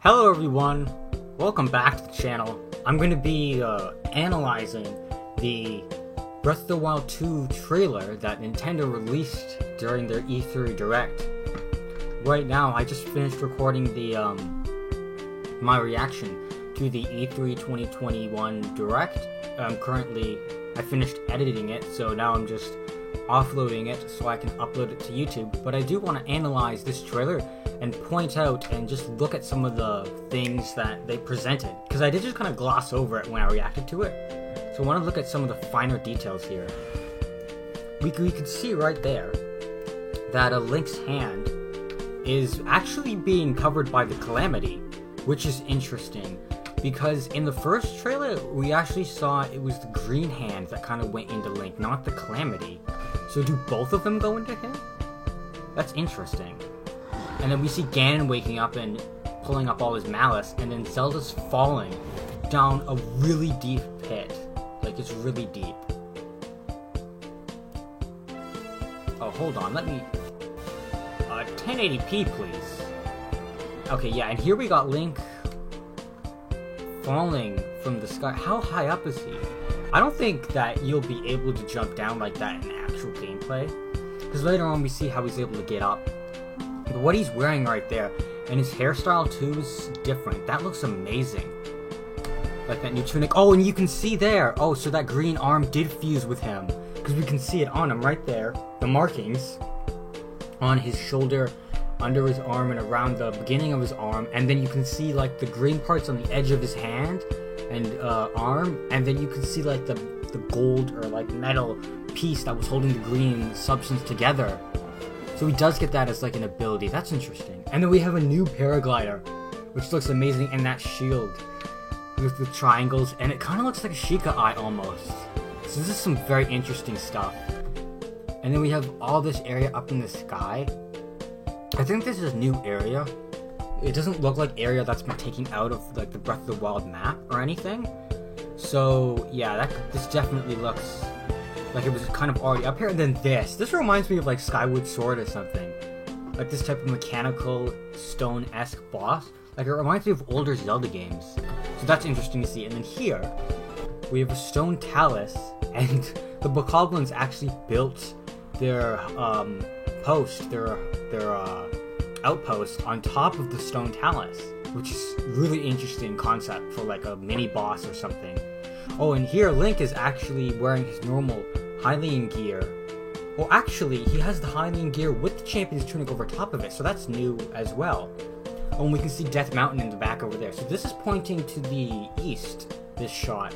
Hello everyone, welcome back to the channel. I'm going to be analyzing the Breath of the Wild 2 trailer that Nintendo released during their E3 Direct. Right now, I just finished recording my reaction to the E3 2021 Direct. I finished editing it, so now I'm just offloading it so I can upload it to YouTube. But I do want to analyze this trailer and point out and just look at some of the things that they presented, because I did just kind of gloss over it when I reacted to it. So I want to look at some of the finer details here. We could see right there that Link's hand is actually being covered by the Calamity, which is interesting, because in the first trailer we actually saw it was the green hand that kind of went into Link, not the Calamity. So do both of them go into him? That's interesting. And then we see Ganon waking up and pulling up all his malice, and then Zelda's falling down a really deep pit. Like, it's really deep. Oh, hold on, let me... 1080p, please. Okay, yeah, and here we got Link falling from the sky. How high up is he? I don't think that you'll be able to jump down like that in actual gameplay, because later on we see how he's able to get up. But what he's wearing right there, and his hairstyle too, is different. That looks amazing. Like that new tunic. Oh, and you can see there. Oh, so that green arm did fuse with him, because we can see it on him right there. The markings on his shoulder, under his arm, and around the beginning of his arm. And then you can see like the green parts on the edge of his hand and arm. And then you can see like the gold or like metal piece that was holding the green substance together. So he does get that as like an ability. That's interesting. And then we have a new paraglider, which looks amazing, and that shield with the triangles, and it kind of looks like a Sheikah eye almost. So this is some very interesting stuff. And then we have all this area up in the sky. I think this is a new area. It doesn't look like area that's been taken out of like the Breath of the Wild map or anything. So yeah, this definitely looks like it was kind of already up here. And then this reminds me of like Skyward Sword or something. Like this type of mechanical stone-esque boss. Like it reminds me of older Zelda games. So that's interesting to see. And then here, we have a stone talus, and the Bokoblins actually built their outpost on top of the stone talus, which is really interesting concept for like a mini boss or something. Oh, and here Link is actually wearing his normal Hylian gear. Well, actually, he has the Hylian gear with the Champion's Tunic over top of it, so that's new as well. Oh, and we can see Death Mountain in the back over there. So this is pointing to the east, this shot.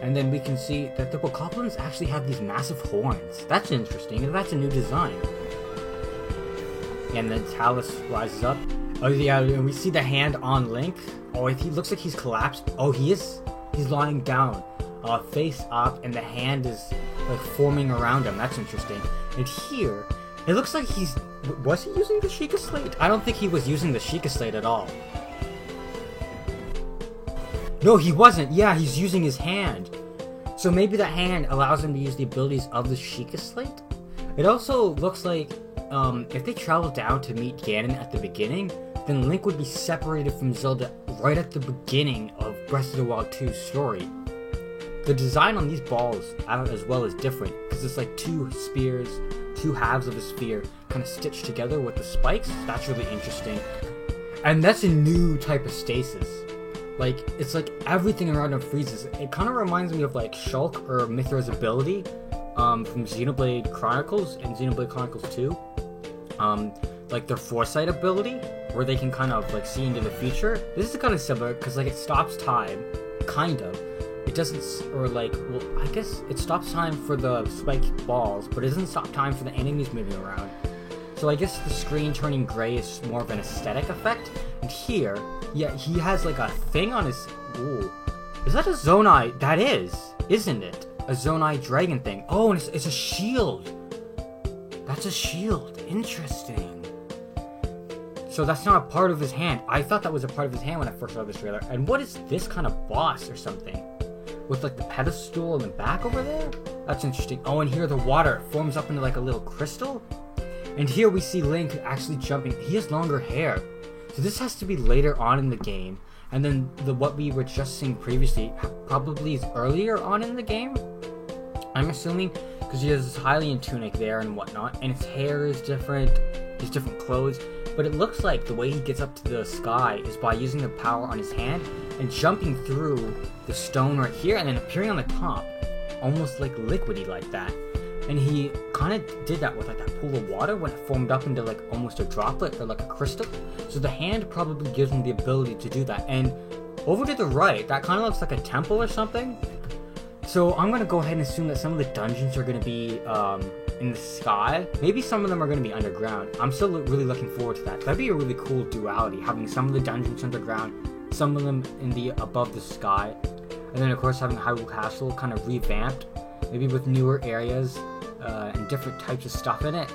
And then we can see that the Bokoblins actually have these massive horns. That's interesting, and that's a new design. And then Talus rises up. Oh yeah, and we see the hand on Link. Oh, he looks like he's collapsed. Oh, he is. He's lying down, face up, and the hand is like forming around him. That's interesting. And here, it looks like was he using the Sheikah Slate? I don't think he was using the Sheikah Slate at all. No, he wasn't. Yeah, he's using his hand. So maybe that hand allows him to use the abilities of the Sheikah Slate? It also looks like if they travel down to meet Ganon at the beginning, then Link would be separated from Zelda right at the beginning of Breath of the Wild 2's story. The design on these balls as well is different, because it's like two spears, two halves of a sphere kind of stitched together with the spikes. That's really interesting. And that's a new type of stasis. Like, it's like everything around him freezes. It kind of reminds me of like Shulk or Mithra's ability from Xenoblade Chronicles and Xenoblade Chronicles 2. Like their Foresight ability, where they can kind of like see into the future. This is kind of similar, because like it stops time, kind of. It doesn't, or like, well, I guess it stops time for the spiked balls, but it doesn't stop time for the enemies moving around. So I guess the screen turning gray is more of an aesthetic effect. And here, yeah, he has like a thing on his... Ooh. Is that a Zonai? That is, isn't it? A Zonai dragon thing. Oh, and it's a shield. That's a shield. Interesting. So that's not a part of his hand. I thought that was a part of his hand when I first saw this trailer. And what is this kind of boss or something? With like the pedestal in the back over there? That's interesting. Oh, and here the water forms up into like a little crystal. And here we see Link actually jumping. He has longer hair. So this has to be later on in the game, and then what we were just seeing previously probably is earlier on in the game, I'm assuming, because he has this Hylian tunic there and whatnot, and his hair is different, his different clothes, but it looks like the way he gets up to the sky is by using the power on his hand and jumping through the stone right here and then appearing on the top, almost like liquidy like that. And he kind of did that with like that pool of water when it formed up into like almost a droplet or like a crystal. So the hand probably gives him the ability to do that. And over to the right, that kind of looks like a temple or something. So I'm going to go ahead and assume that some of the dungeons are going to be in the sky. Maybe some of them are going to be underground. I'm still really looking forward to that. That'd be a really cool duality, having some of the dungeons underground, some of them in the above the sky. And then of course having Hyrule Castle kind of revamped, maybe with newer areas and different types of stuff in it,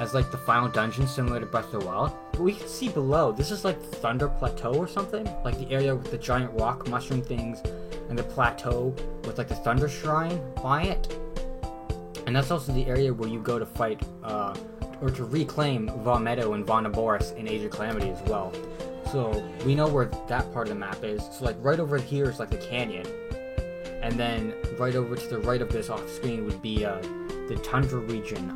as like the final dungeon similar to Breath of the Wild. But we can see below, this is like Thunder Plateau or something, like the area with the giant rock mushroom things and the plateau with like the Thunder Shrine by it. And that's also the area where you go to fight or to reclaim Vah Medoh and Vah Naboris in Age of Calamity as well. So we know where that part of the map is. So like right over here is like the canyon, and then right over to the right of this off screen would be the tundra region.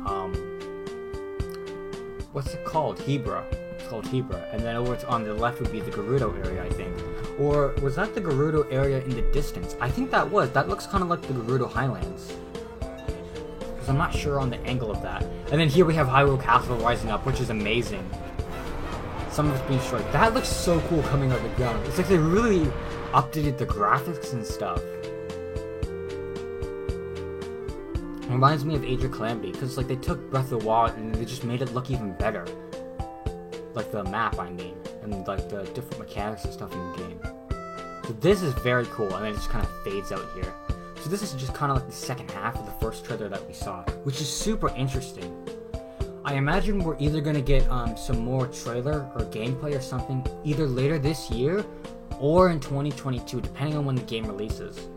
What's it called? Hebra. It's called Hebra. And then over on the left would be the Gerudo area, I think. Or was that the Gerudo area in the distance? I think that was. That looks kind of like the Gerudo Highlands. Because I'm not sure on the angle of that. And then here we have Hyrule Castle rising up, which is amazing. Some of it's being destroyed. That looks so cool coming out of the ground. It's like they really updated the graphics and stuff. It reminds me of Age of Calamity, because like they took Breath of the Wild and they just made it look even better. Like the map, I mean, and like the different mechanics and stuff in the game. So this is very cool, and then it just kind of fades out here. So this is just kind of like the second half of the first trailer that we saw, which is super interesting. I imagine we're either going to get some more trailer or gameplay or something either later this year or in 2022, depending on when the game releases.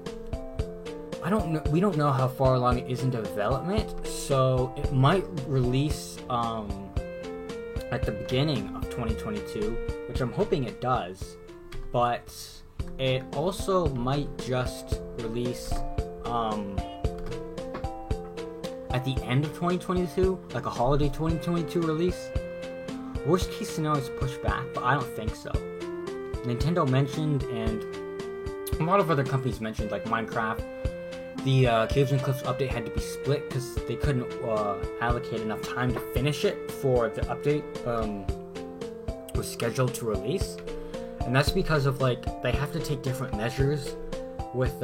I don't know. We don't know how far along it is in development, so it might release at the beginning of 2022, which I'm hoping it does. But it also might just release at the end of 2022, like a holiday 2022 release. Worst case scenario is pushed back, but I don't think so. Nintendo mentioned, and a lot of other companies mentioned, like Minecraft, the Caves and Cliffs update had to be split because they couldn't allocate enough time to finish it for the update was scheduled to release. And that's because of like they have to take different measures with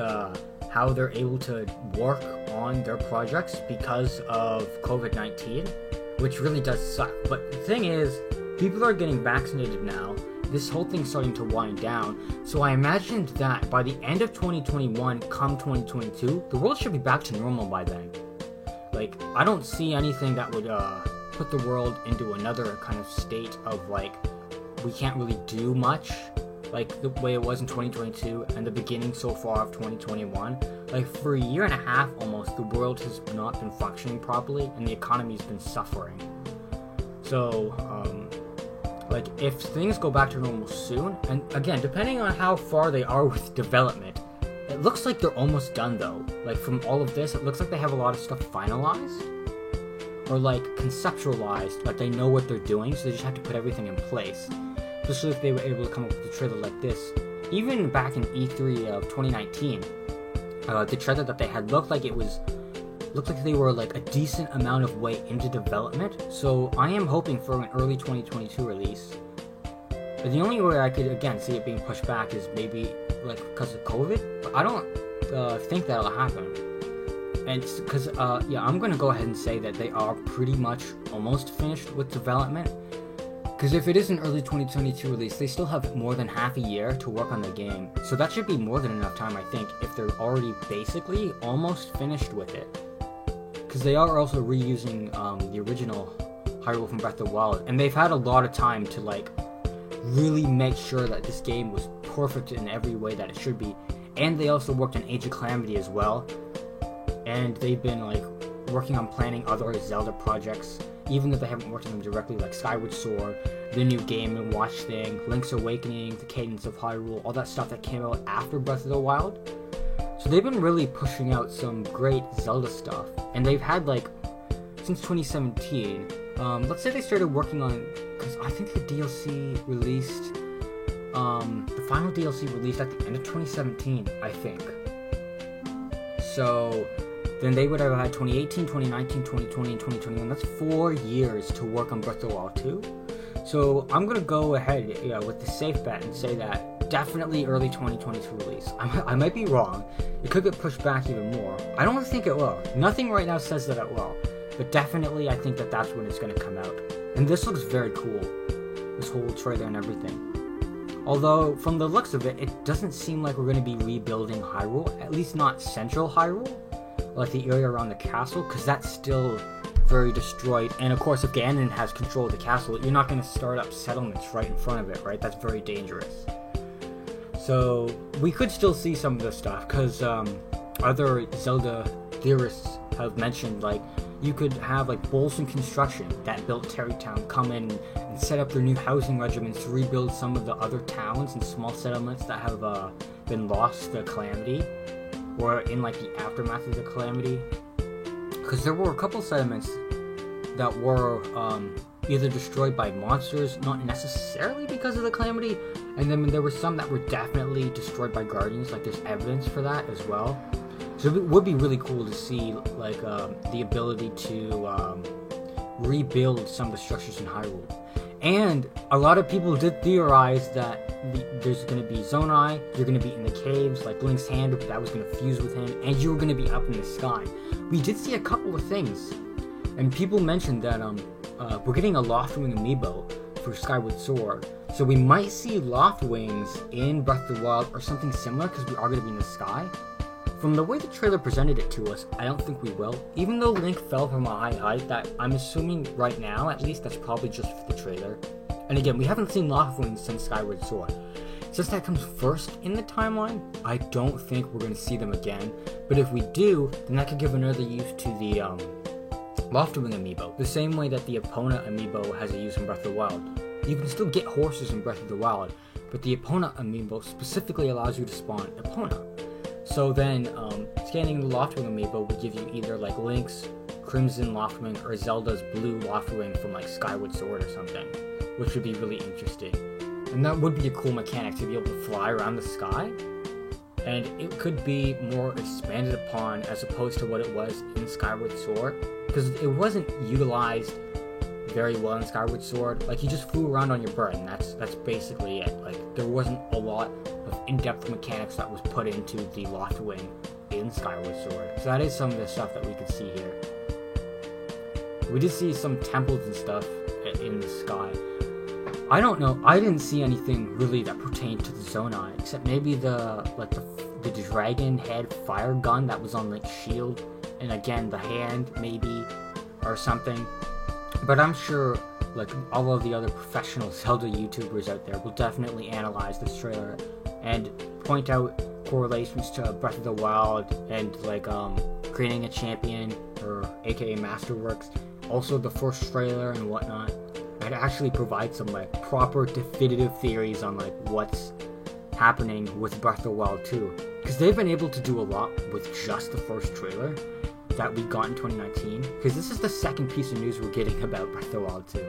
how they're able to work on their projects because of COVID-19, which really does suck. But the thing is, people are getting vaccinated now. This whole thing's starting to wind down. So I imagined that by the end of 2021, come 2022, the world should be back to normal by then. Like, I don't see anything that would put the world into another kind of state of like, we can't really do much, like the way it was in 2022 and the beginning so far of 2021. Like for a year and a half almost, the world has not been functioning properly and the economy's been suffering. So, like if things go back to normal soon, and again, depending on how far they are with development, it looks like they're almost done though. Like from all of this, it looks like they have a lot of stuff finalized or like conceptualized, like they know what they're doing, so they just have to put everything in place. Especially if they were able to come up with a trailer like this. Even back in E3 of 2019, the trailer that they had looked like they were like a decent amount of way into development. So I am hoping for an early 2022 release. But the only way I could again see it being pushed back is maybe like because of COVID. But I don't think that'll happen. And because yeah, I'm gonna go ahead and say that they are pretty much almost finished with development. Because if it is an early 2022 release, they still have more than half a year to work on the game. So that should be more than enough time, I think, if they're already basically almost finished with it. Because they are also reusing the original Hyrule from Breath of the Wild. And they've had a lot of time to like really make sure that this game was perfect in every way that it should be. And they also worked on Age of Calamity as well. And they've been like working on planning other Zelda projects. Even if they haven't worked on them directly, like Skyward Sword, the new Game & Watch thing, Link's Awakening, The Cadence of Hyrule, all that stuff that came out after Breath of the Wild. So they've been really pushing out some great Zelda stuff, and they've had like since 2017. Let's say they started working on, because I think the DLC released, the final DLC released at the end of 2017, I think. So then they would have had 2018, 2019, 2020, and 2021. That's 4 years to work on Breath of the Wild 2. So I'm gonna go ahead, with the safe bet and say that definitely early 2022 release. I might be wrong. It could get pushed back even more. I don't think it will. Nothing right now says that it will. But definitely I think that that's when it's gonna come out. And this looks very cool. This whole trailer and everything. Although, from the looks of it, it doesn't seem like we're gonna be rebuilding Hyrule. At least not Central Hyrule. Like the area around the castle, because that's still very destroyed. And of course, if Ganon has control of the castle, you're not going to start up settlements right in front of it, right? That's very dangerous. So we could still see some of this stuff, because other Zelda theorists have mentioned, like, you could have like Bolson Construction that built Terry Town come in and set up their new housing regiments to rebuild some of the other towns and small settlements that have been lost to the Calamity, or in like the aftermath of the Calamity. Because there were a couple settlements that were either destroyed by monsters, not necessarily because of the Calamity, and then there were some that were definitely destroyed by Guardians. Like, there's evidence for that as well. So it would be really cool to see like the ability to rebuild some of the structures in Hyrule. And a lot of people did theorize that there's going to be Zonai, you're going to be in the caves, like Link's hand, that was going to fuse with him, and you were going to be up in the sky. We did see a couple of things, and people mentioned that we're getting a Loftwing amiibo for Skyward Sword, so we might see Loftwings in Breath of the Wild or something similar, because we are going to be in the sky. From the way the trailer presented it to us, I don't think we will. Even though Link fell from a high height, that I'm assuming right now, at least, that's probably just for the trailer. And again, we haven't seen Loftwings since Skyward Sword. Since that comes first in the timeline, I don't think we're going to see them again. But if we do, then that could give another use to the Loftwing amiibo. The same way that the Epona amiibo has a use in Breath of the Wild. You can still get horses in Breath of the Wild, but the Epona amiibo specifically allows you to spawn Epona. So then, scanning the Loftwing amiibo would give you either like Link's Crimson Loftwing or Zelda's Blue Loftwing from like Skyward Sword or something, which would be really interesting. And that would be a cool mechanic to be able to fly around the sky, and it could be more expanded upon as opposed to what it was in Skyward Sword, because it wasn't utilized very well in Skyward Sword. Like, you just flew around on your bird, and that's basically it. Like, there wasn't a lot of in-depth mechanics that was put into the Loftwing in Skyward Sword. So that is some of the stuff that we could see here. We did see some temples and stuff in the sky. I don't know. I didn't see anything really that pertained to the Zonai, except maybe the dragon head fire gun that was on Link's shield, and again the hand maybe, or something. But I'm sure like all of the other professional Zelda YouTubers out there will definitely analyze this trailer and point out correlations to Breath of the Wild and like creating a champion, or aka Masterworks, also the first trailer and whatnot. I'd actually provide some like proper definitive theories on like what's happening with Breath of the Wild 2, because they've been able to do a lot with just the first trailer that we got in 2019, because this is the second piece of news we're getting about Breath of the Wild 2.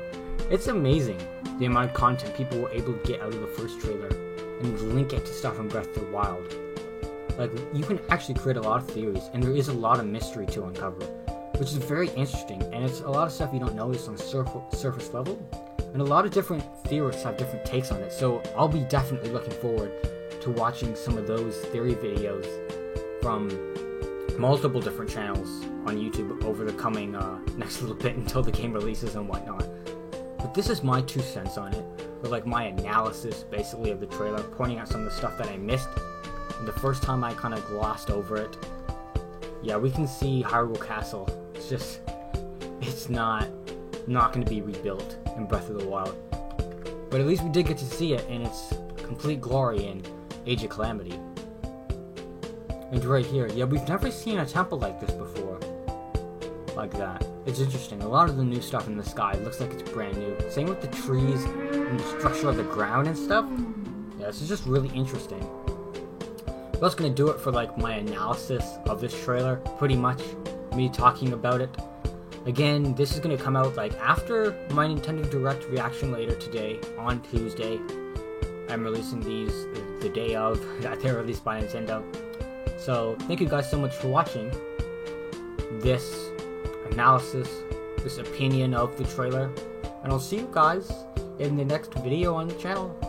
It's amazing the amount of content people were able to get out of the first trailer and link it to stuff in Breath of the Wild. Like, you can actually create a lot of theories, and there is a lot of mystery to uncover, which is very interesting, and it's a lot of stuff you don't notice on surface level, and a lot of different theorists have different takes on it, so I'll be definitely looking forward to watching some of those theory videos from multiple different channels on YouTube over the coming next little bit until the game releases and whatnot. But this is my 2 cents on it, or like my analysis basically of the trailer, pointing out some of the stuff that I missed, and the first time I kind of glossed over it. Yeah, we can see Hyrule Castle. It's not going to be rebuilt in Breath of the Wild. But at least we did get to see it in its complete glory in Age of Calamity. And right here, yeah, we've never seen a temple like this before. Like that. It's interesting. A lot of the new stuff in the sky looks like it's brand new. Same with the trees and the structure of the ground and stuff. Yeah, this is just really interesting. But that's gonna do it for like my analysis of this trailer. Pretty much me talking about it. Again, this is gonna come out like after my Nintendo Direct reaction later today on Tuesday. I'm releasing these the day of that they're released by Nintendo. So thank you guys so much for watching this analysis, this opinion of the trailer, and I'll see you guys in the next video on the channel.